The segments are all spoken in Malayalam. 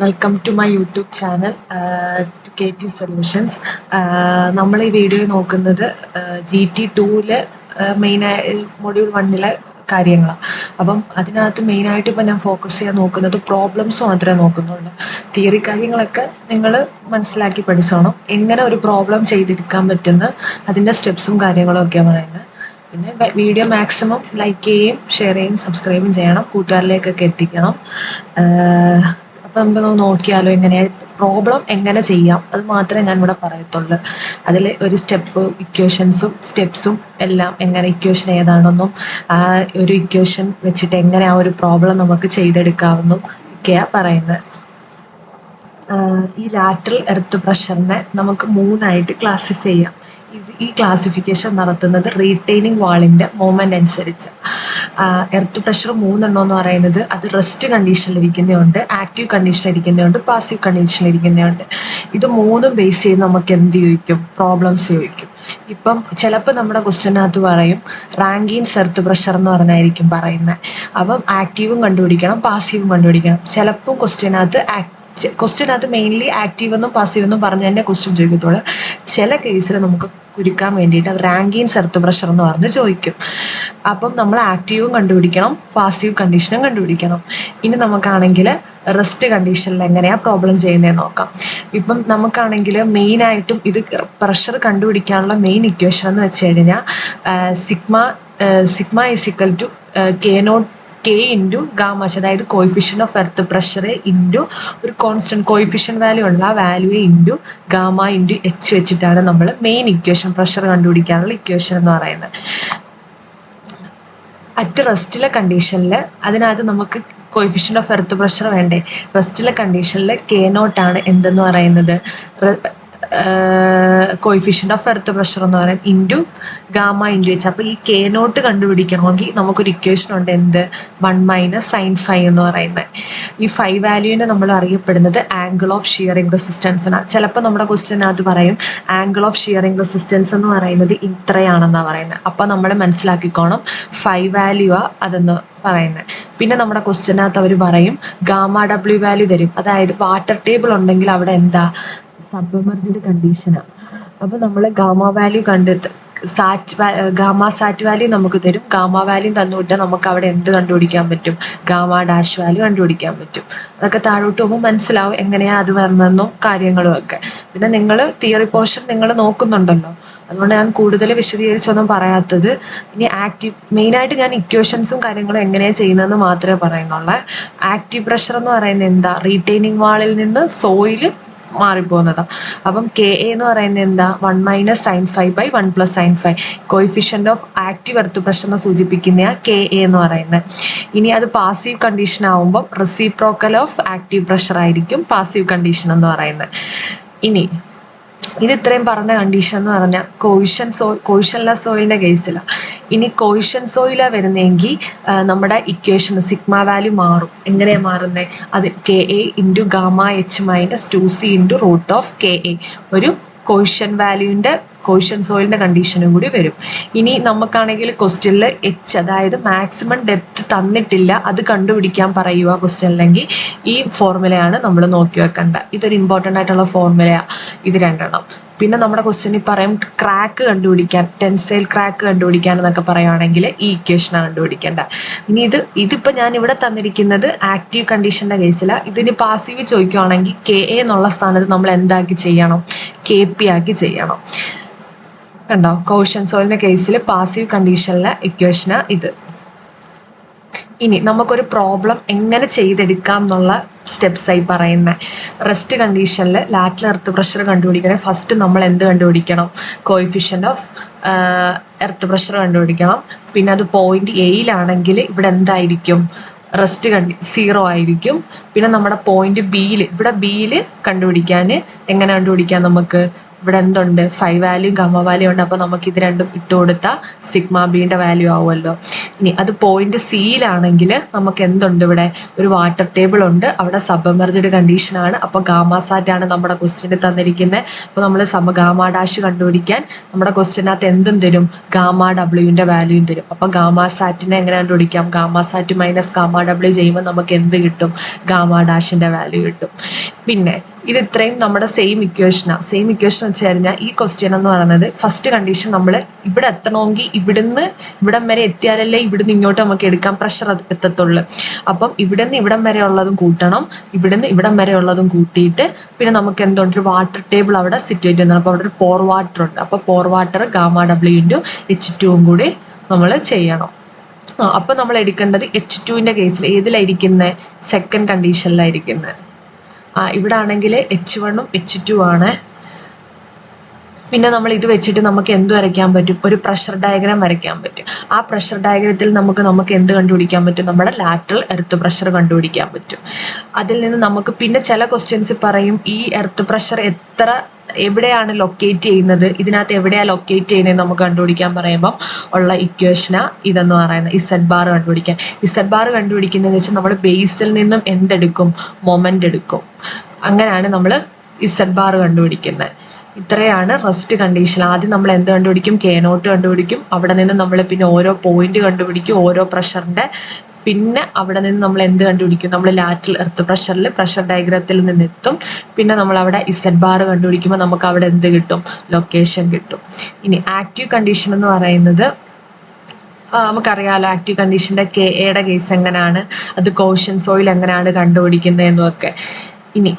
Welcome to my YouTube channel K2 solutions. നമ്മൾ ഈ വീഡിയോ നോക്കുന്നത് GT2 മെയിനായി മൊഡ്യൂൾ 1 കാര്യങ്ങളാണ്. അപ്പം അതിനകത്ത് മെയിനായിട്ട് ഇപ്പം ഞാൻ ഫോക്കസ് ചെയ്യാൻ നോക്കുന്നത് പ്രോബ്ലംസ് മാത്രമേ നോക്കുന്നുള്ളൂ. തിയറി കാര്യങ്ങളൊക്കെ നിങ്ങൾ മനസ്സിലാക്കി പഠിച്ചോണം. എങ്ങനെ ഒരു പ്രോബ്ലം ചെയ്തെടുക്കാൻ പറ്റുന്ന അതിൻ്റെ സ്റ്റെപ്സും കാര്യങ്ങളും ഒക്കെയാണ് പറയുന്നത്. പിന്നെ വീഡിയോ മാക്സിമം ലൈക്ക് ചെയ്യുകയും ഷെയർ ചെയ്യുകയും സബ്സ്ക്രൈബും ചെയ്യണം, കൂട്ടുകാരിലേക്കൊക്കെ എത്തിക്കണം. അപ്പം നമുക്ക് നോക്കിയാലോ എങ്ങനെയാണ് പ്രോബ്ലം എങ്ങനെ ചെയ്യാം, അത് മാത്രമേ ഞാൻ ഇവിടെ പറയത്തുള്ളൂ. അതിൽ ഒരു ഇക്വേഷൻസും സ്റ്റെപ്സും എല്ലാം, എങ്ങനെ ഇക്വേഷൻ ഏതാണെന്നും ആ ഒരു ഇക്വേഷൻ വെച്ചിട്ട് എങ്ങനെ ആ ഒരു പ്രോബ്ലം നമുക്ക് ചെയ്തെടുക്കാമെന്നും ഒക്കെയാണ് പറയുന്നത്. ഈ ലാറ്ററൽ എർത്ത് പ്രഷറിനെ നമുക്ക് 3 ക്ലാസിഫൈ ചെയ്യാം. ഈ ക്ലാസിഫിക്കേഷൻ നടത്തുന്നത് റീറ്റെയിനിങ് വാളിൻ്റെ മൂവ്മെൻറ്റ് അനുസരിച്ച്. എർത്ത് പ്രഷർ 3 എന്ന് പറയുന്നത് അത് റെസ്റ്റ് കണ്ടീഷനിലിരിക്കുന്നതുകൊണ്ട്, ആക്റ്റീവ് കണ്ടീഷനിലിരിക്കുന്നതുകൊണ്ട്, പാസീവ് കണ്ടീഷനിലിരിക്കുന്നതുകൊണ്ട്. ഇത് 3 ബേസ് ചെയ്ത് നമുക്ക് എന്ത് ചോദിക്കും? പ്രോബ്ലംസ് ചോദിക്കും. ഇപ്പം ചിലപ്പോൾ നമ്മുടെ ക്വസ്റ്റ്യനകത്ത് പറയും റാങ്കീൻസ് എർത്ത് പ്രഷർ എന്ന് പറഞ്ഞായിരിക്കും പറയുന്നത്. അപ്പം ആക്റ്റീവും കണ്ടുപിടിക്കണം, പാസീവും കണ്ടുപിടിക്കണം. ചിലപ്പോൾ ക്വസ്റ്റ്യനകത്ത് മെയിൻലി ആക്റ്റീവ് എന്നും പാസീവ് എന്നും പറഞ്ഞ് തന്നെ ക്വസ്റ്റ്യൻ ചോദിക്കത്തുള്ളൂ. ചില കേസിൽ നമുക്ക് കുരുക്കാൻ വേണ്ടിയിട്ട് റാങ്കീൻസ് എർത്ത് പ്രഷർ എന്ന് പറഞ്ഞ് ചോദിക്കും. അപ്പം നമ്മൾ ആക്റ്റീവും കണ്ടുപിടിക്കണം, പാസീവ് കണ്ടീഷനും കണ്ടുപിടിക്കണം. ഇനി നമുക്കാണെങ്കിൽ റെസ്റ്റ് കണ്ടീഷനിൽ എങ്ങനെയാണ് പ്രോബ്ലം ചെയ്യുന്നതെന്ന് നോക്കാം. ഇപ്പം നമുക്കാണെങ്കിൽ മെയിനായിട്ടും ഇത് പ്രഷർ കണ്ടുപിടിക്കാനുള്ള മെയിൻ ഇക്വേഷൻ എന്ന് വെച്ച് കഴിഞ്ഞാൽ sigma is equal to K into ഗാമാച്ച്, അതായത് coefficient of earth pressure into ഒരു കോൺസ്റ്റൻറ്റ് കോയിഫിഷ്യൻ്റ് വാല്യൂ ഉള്ള ആ value into gamma into H വെച്ചിട്ടാണ് നമ്മൾ മെയിൻ ഇക്വേഷൻ, പ്രഷർ കണ്ടുപിടിക്കാനുള്ള ഇക്വേഷൻ എന്ന് പറയുന്നത്. അറ്റ് റെസ്റ്റിലെ കണ്ടീഷനിൽ അതിനകത്ത് നമുക്ക് കോയിഫിഷ്യൻ്റ് ഓഫ് എർത്ത് പ്രഷർ വേണ്ടേ? റെസ്റ്റിലെ കണ്ടീഷനിൽ K0 ആണ് എന്തെന്ന് പറയുന്നത്, കോയിഫിഷ്യൻ്റ് ഓഫ് എർത്ത് പ്രഷർ എന്ന് പറയും, ഇൻറ്റു ഗാമ ഇൻറ്റു H. അപ്പോൾ ഈ K0 കണ്ടുപിടിക്കണമെങ്കിൽ നമുക്കൊരു ഇക്വേഷൻ ഉണ്ട്, എന്ത്? 1 - sin φ എന്ന് പറയുന്നത്. ഈ φ വാല്യൂവിനെ നമ്മൾ അറിയപ്പെടുന്നത് ആംഗിൾ ഓഫ് ഷിയറിംഗ് റെസിസ്റ്റൻസ് ആണ്. ചിലപ്പോൾ നമ്മുടെ ക്വസ്റ്റ്യനകത്ത് പറയും ആംഗിൾ ഓഫ് ഷിയറിംഗ് റെസിസ്റ്റൻസ് എന്ന് പറയുന്നത് ഇത്രയാണെന്നാണ് പറയുന്നത്. അപ്പോൾ നമ്മൾ മനസ്സിലാക്കിക്കോണം φ വാല്യൂ അതെന്ന് പറയുന്നത്. പിന്നെ നമ്മുടെ ക്വസ്റ്റ്യനകത്ത് അവർ പറയും ഗാമ W വാല്യൂ തരും, അതായത് വാട്ടർ ടേബിൾ ഉണ്ടെങ്കിൽ അവിടെ എന്താ? സബ്മർജ്ഡ് കണ്ടീഷനാണ്. അപ്പോൾ നമ്മൾ ഗാമ വാല്യൂ ഗാമ സാറ്റ് വാല്യൂ നമുക്ക് തരും. ഗാമ വാല്യൂ തന്നുവിട്ടാൽ നമുക്ക് അവിടെ എന്ത് കണ്ടുപിടിക്കാൻ പറ്റും? ഗാമ ഡാഷ് വാല്യൂ കണ്ടുപിടിക്കാൻ പറ്റും. അതൊക്കെ താഴോട്ട് പോകുമ്പോൾ മനസ്സിലാവും എങ്ങനെയാണ് അത് വരുന്നതെന്നും കാര്യങ്ങളും ഒക്കെ. പിന്നെ നിങ്ങൾ തിയറി പോർഷൻ നിങ്ങൾ നോക്കുന്നുണ്ടല്ലോ, അതുകൊണ്ട് ഞാൻ കൂടുതൽ വിശദീകരിച്ചൊന്നും പറയാത്തത്. ഇനി മെയിനായിട്ട് ഞാൻ ഇക്വേഷൻസും കാര്യങ്ങളും എങ്ങനെയാണ് ചെയ്യുന്നതെന്ന് മാത്രമേ പറയുന്നുള്ളൂ. ആക്റ്റീവ് പ്രഷർ എന്ന് പറയുന്നത് എന്താ? റീറ്റെയിനിങ് വാളിൽ നിന്ന് സോയിൽ മാറിപ്പോകുന്നതാണ്. അപ്പം KA എന്ന് പറയുന്നത് എന്താ? 1 - sin φ / 1 + sin φ. Coefficient of active earth പ്രഷറിനെ സൂചിപ്പിക്കുന്ന KA എന്ന് പറയുന്നത്. ഇനി അത് പാസീവ് കണ്ടീഷൻ ആവുമ്പം റെസിപ്രോക്കൽ ഓഫ് ആക്റ്റീവ് പ്രഷർ ആയിരിക്കും പാസീവ് കണ്ടീഷൻ എന്ന് പറയുന്നത്. ഇനി ഇത് ഇത്രയും പറഞ്ഞ കണ്ടീഷൻ എന്ന് പറഞ്ഞാൽ കോയിഷൻലെസ് സോയിലിൻ്റെ കേസിലാണ്. ഇനി കോയിഷൻ സോയിലാണ് വരുന്നതെങ്കിൽ നമ്മുടെ ഇക്വേഷൻ സിഗ്മ വാല്യൂ മാറും. എങ്ങനെയാണ് മാറുന്നത്? അത് KA into gamma H - 2C into √KA ഒരു കോയിഷൻ സോയിലിൻ്റെ കണ്ടീഷനും കൂടി വരും. ഇനി നമുക്കാണെങ്കിൽ ക്വസ്റ്റ്യനിൽ H, അതായത് മാക്സിമം ഡെപ്ത് തന്നിട്ടില്ല, അത് കണ്ടുപിടിക്കാൻ പറയുക ക്വസ്റ്റ്യനിലെങ്കിൽ ഈ ഫോർമുലയാണ് നമ്മൾ നോക്കി വെക്കേണ്ടത്. ഇതൊരു ഇമ്പോർട്ടൻ്റ് ആയിട്ടുള്ള ഫോർമുലയാണ്, ഇത് 2 പിന്നെ നമ്മുടെ ക്വസ്റ്റ്യനിൽ പറയും ക്രാക്ക് കണ്ടുപിടിക്കാൻ, ടെൻസൈൽ ക്രാക്ക് കണ്ടുപിടിക്കാൻ എന്നൊക്കെ പറയുകയാണെങ്കിൽ ഈ ഇക്വേഷനാണ് കണ്ടുപിടിക്കേണ്ടത്. ഇനി ഇതിപ്പോൾ ഞാൻ ഇവിടെ തന്നിരിക്കുന്നത് ആക്റ്റീവ് കണ്ടീഷൻ്റെ കേസിലാണ്. ഇതിന് പാസീവ് ചോദിക്കുകയാണെങ്കിൽ KA എന്നുള്ള സ്ഥാനത്ത് നമ്മൾ എന്താക്കി ചെയ്യണം? KP ആക്കി ചെയ്യണം. കണ്ടോ? കോയിഷൻ സോയിലിൻ്റെ കേസിൽ പാസീവ് കണ്ടീഷനിലെ ഇക്വേഷനാണ് ഇത്. ഇനി നമുക്കൊരു പ്രോബ്ലം എങ്ങനെ ചെയ്തെടുക്കാം എന്നുള്ള സ്റ്റെപ്സായി പറയുന്നത്. റെസ്റ്റ് കണ്ടീഷനിൽ ലാറ്ററൽ എർത്ത് പ്രഷർ കണ്ടുപിടിക്കണേ ഫസ്റ്റ് നമ്മൾ എന്ത് കണ്ടുപിടിക്കണം? കോയിഫിഷ്യൻ്റ് ഓഫ് എർത്ത് പ്രഷർ കണ്ടുപിടിക്കണം. പിന്നെ അത് പോയിന്റ് Aയിലാണെങ്കിൽ ഇവിടെ എന്തായിരിക്കും? റെസ്റ്റ് 0 ആയിരിക്കും. പിന്നെ നമ്മുടെ പോയിന്റ് Bയിൽ, ഇവിടെ Bയിൽ കണ്ടുപിടിക്കാൻ എങ്ങനെ കണ്ടുപിടിക്കാം? നമുക്ക് ഇവിടെ എന്തുണ്ട് 5 വാല്യൂ ഗാമ വാല്യൂ ഉണ്ട്. അപ്പോൾ നമുക്ക് ഇത് രണ്ടും ഇട്ട് കൊടുത്താൽ സിഗ്മ ബിയുടെ വാല്യൂ ആവുമല്ലോ. ഇനി അത് പോയിന്റ് സിയിലാണെങ്കിൽ നമുക്ക് എന്തുണ്ട്, ഇവിടെ ഒരു വാട്ടർ ടേബിൾ ഉണ്ട്, അവിടെ സബ്മെർജ്ഡ് കണ്ടീഷനാണ്. അപ്പോൾ ഗാമ സാറ്റ് ആണ് നമ്മുടെ ക്വസ്റ്റ്യനിൽ തന്നിരിക്കുന്നത്. അപ്പോൾ നമ്മൾ ഗാമ ഡാഷ് കണ്ടുപിടിക്കാൻ നമ്മുടെ ക്വസ്റ്റ്യനകത്ത് എന്തും തരും, ഗാമ ഡബ്ല്യുവിൻ്റെ വാല്യൂയും തരും. അപ്പോൾ ഗാമ സാറ്റിനെ എങ്ങനെ കണ്ടുപിടിക്കാം, ഗാമ സാറ്റ് മൈനസ് ഗാമ ഡബ്ല്യു ചെയ്യുമ്പോൾ നമുക്ക് എന്ത് കിട്ടും, ഗാമ ഡാഷിൻ്റെ വാല്യൂ കിട്ടും. പിന്നെ ഇത് ഇത്രയും നമ്മുടെ സെയിം ഇക്വേഷനാണ്. സെയിം ഇക്വേഷൻ വെച്ച് കഴിഞ്ഞാൽ ഈ ക്വസ്റ്റ്യൻ എന്ന് പറയുന്നത് ഫസ്റ്റ് കണ്ടീഷൻ നമ്മൾ ഇവിടെ എത്തണമെങ്കിൽ ഇവിടുന്ന് ഇവിടം വരെ എത്തിയാലല്ലേ ഇവിടുന്ന് ഇങ്ങോട്ട് നമുക്ക് എടുക്കാൻ പ്രഷർ എത്തത്തുള്ളൂ. അപ്പം ഇവിടുന്ന് ഇവിടം വരെ ഉള്ളതും കൂട്ടണം, ഇവിടുന്ന് ഇവിടം വരെ ഉള്ളതും കൂട്ടിയിട്ട് പിന്നെ നമുക്ക് എന്തുണ്ട്, ഒരു വാട്ടർ ടേബിൾ അവിടെ സിറ്റുവേറ്റ് ചെയ്യുന്നത്. അപ്പോൾ അവിടെ ഒരു പോർ വാട്ടർ ഉണ്ട്. അപ്പോൾ പോർ വാട്ടർ ഗാമ ഡബ്ല്യു ഇൻറ്റു H2 കൂടി നമ്മൾ ചെയ്യണം. അപ്പം നമ്മൾ എടുക്കേണ്ടത് H2ൻ്റെ കേസിൽ ഏതിലായിരിക്കുന്നത്, സെക്കൻഡ് കണ്ടീഷനിലായിരിക്കുന്നത്. ഇവിടെ ആണെങ്കിൽ H1ഉം H2 ആണ്. പിന്നെ നമ്മൾ ഇത് വെച്ചിട്ട് നമുക്ക് എന്ത് വരയ്ക്കാൻ പറ്റും, ഒരു പ്രഷർ ഡയഗ്രാം വരയ്ക്കാൻ പറ്റും. ആ പ്രഷർ ഡയഗ്രത്തിൽ നമുക്ക് എന്ത് കണ്ടുപിടിക്കാൻ പറ്റും, നമ്മുടെ ലാറ്ററൽ എർത്ത് പ്രഷർ കണ്ടുപിടിക്കാൻ പറ്റും. അതിൽ നിന്ന് നമുക്ക് പിന്നെ ചില ക്വസ്റ്റ്യൻസ് പറയും ഈ എർത്ത് പ്രഷർ എവിടെയാണ് ലൊക്കേറ്റ് ചെയ്യുന്നത്, ഇതിനകത്ത് എവിടെയാണ് ലൊക്കേറ്റ് ചെയ്യുന്നത് നമുക്ക് കണ്ടുപിടിക്കാൻ പറയുമ്പം ഉള്ള ഇക്വേഷനാണ് ഇതെന്ന് പറയുന്നത്. ഇസഡ് ബാർ കണ്ടുപിടിക്കാൻ. ഇസഡ് ബാർ കണ്ടുപിടിക്കുന്നതെന്ന് വെച്ചാൽ നമ്മൾ ബേസിൽ നിന്നും എന്തെടുക്കും, മൊമെൻ്റ് എടുക്കും. അങ്ങനെയാണ് നമ്മൾ ഇസഡ് ബാർ കണ്ടുപിടിക്കുന്നത്. ഇത്രയാണ് റെസ്റ്റ് കണ്ടീഷൻ. ആദ്യം നമ്മൾ എന്ത് കണ്ടുപിടിക്കും, K0 കണ്ടുപിടിക്കും. അവിടെ നിന്ന് നമ്മൾ പിന്നെ ഓരോ പോയിന്റ് കണ്ടുപിടിക്കും, ഓരോ പ്രഷറിൻ്റെ. പിന്നെ അവിടെ നിന്ന് നമ്മൾ എന്ത് കണ്ടുപിടിക്കും, നമ്മൾ ലാറ്ററൽ എർത്ത് പ്രഷറിൽ പ്രഷർ ഡയഗ്രത്തിൽ നിന്ന് എത്തും. പിന്നെ നമ്മൾ അവിടെ ഇസഡ് ബാർ കണ്ടുപിടിക്കുമ്പോൾ നമുക്ക് അവിടെ എന്ത് കിട്ടും, ലൊക്കേഷൻ കിട്ടും. ഇനി ആക്റ്റീവ് കണ്ടീഷൻ എന്ന് പറയുന്നത് നമുക്കറിയാമല്ലോ, ആക്റ്റീവ് കണ്ടീഷൻ്റെ KAയുടെ കേസ് എങ്ങനെയാണ്, അത് കോഷൻ സോയിൽ എങ്ങനെയാണ് കണ്ടുപിടിക്കുന്നതെന്നൊക്കെ. ഇനി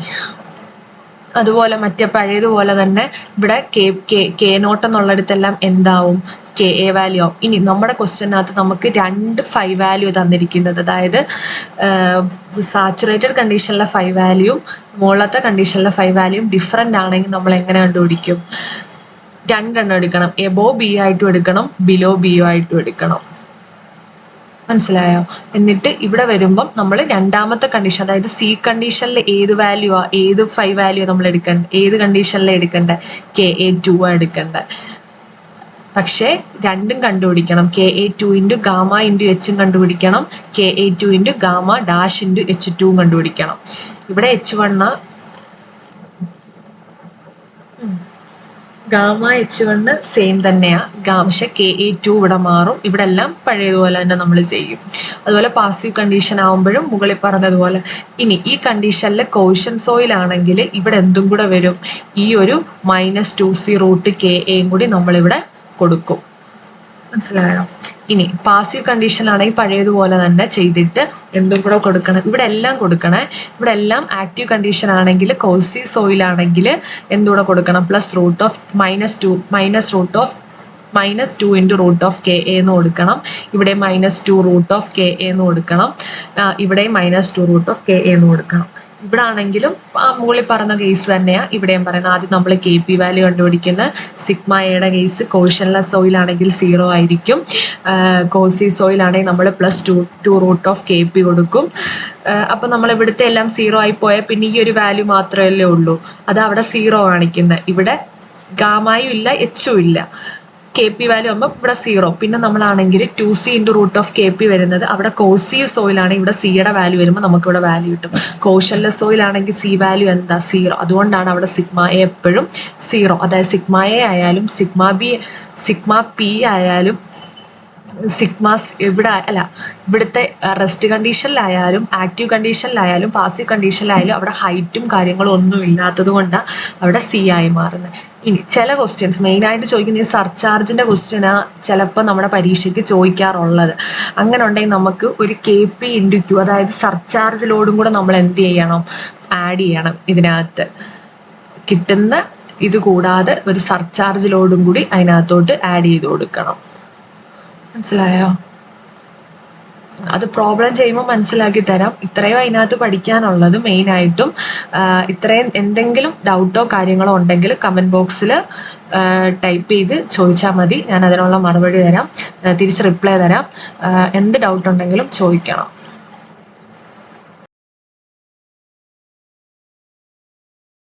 അതുപോലെ മറ്റേ പഴയതുപോലെ തന്നെ ഇവിടെ K0 എന്നുള്ളിടത്തെല്ലാം എന്താവും, KA വാല്യൂ ആവും. ഇനി നമ്മുടെ ക്വസ്റ്റ്യനകത്ത് നമുക്ക് 2 5 വാല്യൂ തന്നിരിക്കുന്നത്, അതായത് സാച്ചുറേറ്റഡ് കണ്ടീഷനിലെ 5 വാല്യൂവും മുകളിലത്തെ കണ്ടീഷനിലെ 5 വാല്യൂവും ഡിഫറെൻ്റ് ആണെങ്കിൽ നമ്മൾ എങ്ങനെ കണ്ടുപിടിക്കും, 2 എണ്ണം എടുക്കണം. എബോ ബി ആയിട്ടും എടുക്കണം, ബിലോ ബി ആയിട്ടും എടുക്കണം. മനസ്സിലായോ? എന്നിട്ട് ഇവിടെ വരുമ്പം നമ്മൾ രണ്ടാമത്തെ കണ്ടീഷൻ, അതായത് സി കണ്ടീഷനിൽ ഏത് വാല്യൂ ഏത് 5 വാല്യൂ നമ്മൾ എടുക്കേണ്ടത്, ഏത് കണ്ടീഷനിലാണ് എടുക്കേണ്ടത്, KA2 എടുക്കേണ്ടത്. പക്ഷേ രണ്ടും കണ്ടുപിടിക്കണം. KA2 ഇൻറ്റു ഗാമ ഇൻറ്റു എച്ചും കണ്ടുപിടിക്കണം, KA2 into gamma dash into H2 കണ്ടുപിടിക്കണം. ഇവിടെ H1 ഗാമ H1 സെയിം തന്നെയാണ്. പക്ഷെ KA2 ഇവിടെ മാറും. ഇവിടെ എല്ലാം പഴയതുപോലെ തന്നെ നമ്മൾ ചെയ്യും. അതുപോലെ പാസീവ് കണ്ടീഷൻ ആകുമ്പോഴും മുകളിൽ പറഞ്ഞതുപോലെ. ഇനി ഈ കണ്ടീഷനിൽ കോഷൻ സോയിൽ ആണെങ്കിൽ ഇവിടെ എന്തും കൂടെ വരും, ഈ ഒരു -2C√KAയും കൂടി നമ്മളിവിടെ കൊടുക്കും. മനസ്സിലായോ? ഇനി പാസീവ് കണ്ടീഷനിലാണെങ്കിൽ പഴയതുപോലെ തന്നെ ചെയ്തിട്ട് എന്തും കൂടെ കൊടുക്കണം, ഇവിടെ എല്ലാം കൊടുക്കണേ. ഇവിടെ എല്ലാം ആക്റ്റീവ് കണ്ടീഷൻ ആണെങ്കിൽ കോസി സോയിൽ ആണെങ്കിൽ എന്തുകൂടെ കൊടുക്കണം, -2 ഇൻറ്റു √KA എന്ന് കൊടുക്കണം. ഇവിടെ -2 എന്ന് കൊടുക്കണം. ഇവിടെ -2 എന്ന് കൊടുക്കണം. ഇവിടെ ആണെങ്കിലും മുകളിൽ പറഞ്ഞ കേസ് തന്നെയാണ് ഇവിടെയും പറയുന്നത്. ആദ്യം നമ്മൾ KP വാല്യൂ കണ്ടുപിടിക്കുന്നത്. സിഗ്മ എയുടെ കേസ് കോഷൻലെസ് സോയിൽ ആണെങ്കിൽ 0 ആയിരിക്കും. കോസി സോയിൽ ആണെങ്കിൽ നമ്മൾ +2 കൊടുക്കും. അപ്പം നമ്മൾ ഇവിടുത്തെ എല്ലാം 0 ആയി പോയാൽ പിന്നെ ഈ ഒരു വാല്യൂ മാത്രമല്ലേ ഉള്ളൂ, അത് അവിടെ 0 കാണിക്കുന്നത്. ഇവിടെ ഗാമയും ഇല്ല, എച്ചും ഇല്ല. KP വാല്യൂ ആകുമ്പോൾ ഇവിടെ 0. പിന്നെ നമ്മളാണെങ്കിൽ 2C ഇൻറ്റു √KP വരുന്നത് അവിടെ കോസി സോയിലാണ്. ഇവിടെ സിയുടെ വാല്യൂ വരുമ്പോൾ നമുക്ക് ഇവിടെ വാല്യൂ കിട്ടും. കോഷൻലെസ് സോയിലാണെങ്കിൽ സി വാല്യൂ എന്താ, 0. അതുകൊണ്ടാണ് അവിടെ സിഗ്മ എ എപ്പോഴും 0. അതായത് സിഗ്മ എ ആയാലും സിഗ്മ പി ആയാലും ഇവിടുത്തെ റെസ്റ്റ് കണ്ടീഷനിലായാലും ആക്റ്റീവ് കണ്ടീഷനിലായാലും പാസീവ് കണ്ടീഷനിലായാലും അവിടെ ഹൈറ്റും കാര്യങ്ങളും ഒന്നും ഇല്ലാത്തത് കൊണ്ടാണ് അവിടെ C ആയി മാറുന്നത്. ഇനി ചില ക്വസ്റ്റ്യൻസ് മെയിനായിട്ട് ചോദിക്കുന്ന ഈ സർചാർജിൻ്റെ ക്വസ്റ്റ്യനാണ് ചിലപ്പോൾ നമ്മുടെ പരീക്ഷയ്ക്ക് ചോദിക്കാറുള്ളത്. അങ്ങനെ ഉണ്ടെങ്കിൽ നമുക്ക് ഒരു KP ഇൻറ്റു Q, അതായത് സർചാർജ് ലോഡും കൂടെ നമ്മൾ എന്ത് ചെയ്യണം, ആഡ് ചെയ്യണം. ഇതിനകത്ത് കിട്ടുന്ന ഇത് കൂടാതെ ഒരു സർചാർജ് ലോഡും കൂടി അതിനകത്തോട്ട് ആഡ് ചെയ്ത് കൊടുക്കണം. മനസ്സിലായോ? അത് പ്രോബ്ലം ചെയ്യുമ്പോൾ മനസ്സിലാക്കി തരാം. ഇത്രയും അതിനകത്ത് പഠിക്കാനുള്ളത്. മെയിനായിട്ടും ഇത്രയും എന്തെങ്കിലും ഡൗട്ടോ കാര്യങ്ങളോ ഉണ്ടെങ്കിൽ കമൻറ്റ് ബോക്സിൽ ടൈപ്പ് ചെയ്ത് ചോദിച്ചാൽ മതി. ഞാൻ അതിനുള്ള മറുപടി തരാം, തിരിച്ച് റിപ്ലൈ തരാം. എന്ത് ഡൗട്ട് ഉണ്ടെങ്കിലും ചോദിക്കണം.